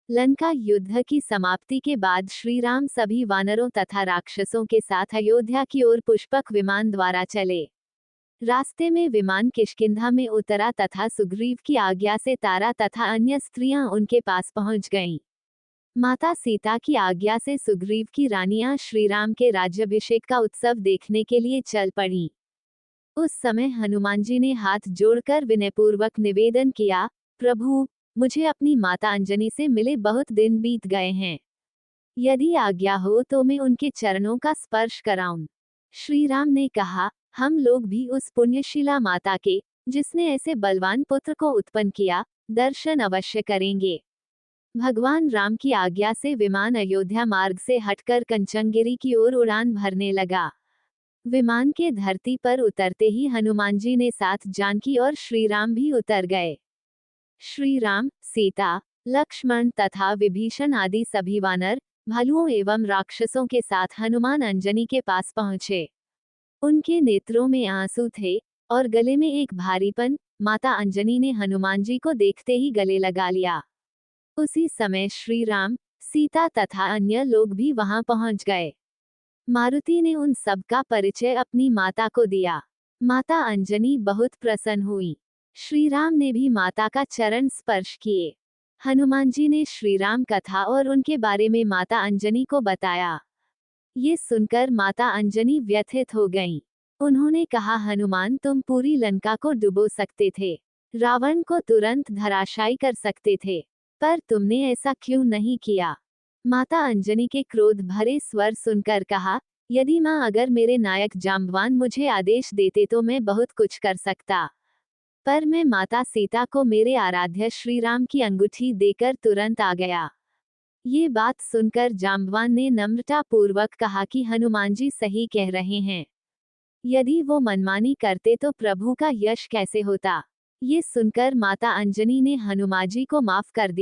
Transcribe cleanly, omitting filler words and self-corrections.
लंका युद्ध की समाप्ति के बाद श्री राम सभी वानरों तथा राक्षसों के साथ अयोध्या की ओर पुष्पक विमान द्वारा चले। रास्ते में विमान किष्किंधा में उतरा तथा सुग्रीव की आज्ञा से तारा तथा अन्य स्त्रियां उनके पास पहुंच गईं। माता सीता की आज्ञा से सुग्रीव की रानियां श्रीराम के राज्याभिषेक का उत्सव देखने के लिए चल पड़ीं। उस समय हनुमान जी ने हाथ जोड़कर विनयपूर्वक निवेदन किया, प्रभु, मुझे अपनी माता अंजनी से मिले बहुत दिन बीत गए हैं। यदि आज्ञा हो तो मैं उनके चरणों का स्पर्श कराऊं। श्री राम ने कहा, हम लोग भी उस पुण्यशीला माता के, जिसने ऐसे बलवान पुत्र को उत्पन्न किया, दर्शन अवश्य करेंगे। भगवान राम की आज्ञा से विमान अयोध्या मार्ग से हटकर कंचनगिरी की ओर उड़ान भरने लगा। विमान के धरती पर उतरते ही हनुमान जी ने साथ जानकी और श्री राम भी उतर गए। श्री राम, सीता, लक्ष्मण तथा विभीषण आदि सभी वानर, भालुओं एवं राक्षसों के साथ हनुमान अंजनी के पास पहुंचे। उनके नेत्रों में आंसू थे और गले में एक भारीपन। माता अंजनी ने हनुमान जी को देखते ही गले लगा लिया। उसी समय श्री राम, सीता तथा अन्य लोग भी वहां पहुंच गए। मारुति ने उन सब का परिचय अपनी माता को दिया। माता अंजनी बहुत प्रसन्न हुई। श्री राम ने भी माता का चरण स्पर्श किए। हनुमान जी ने श्री राम कथा और उनके बारे में माता अंजनी को बताया। ये सुनकर माता अंजनी व्यथित हो गईं। उन्होंने कहा, हनुमान, तुम पूरी लंका को डुबो सकते थे, रावण को तुरंत धराशायी कर सकते थे, पर तुमने ऐसा क्यों नहीं किया? माता अंजनी के क्रोध भरे स्वर सुनकर कहा, यदि माँ अगर मेरे नायक जाम्बवान मुझे आदेश देते तो मैं बहुत कुछ कर सकता, पर मैं माता सीता को मेरे आराध्य श्री राम की अंगूठी देकर तुरंत आ गया। ये बात सुनकर जाम्बवान ने नम्रता पूर्वक कहा कि हनुमान जी सही कह रहे हैं। यदि वो मनमानी करते तो प्रभु का यश कैसे होता? ये सुनकर माता अंजनी ने हनुमान जी को माफ कर दिया।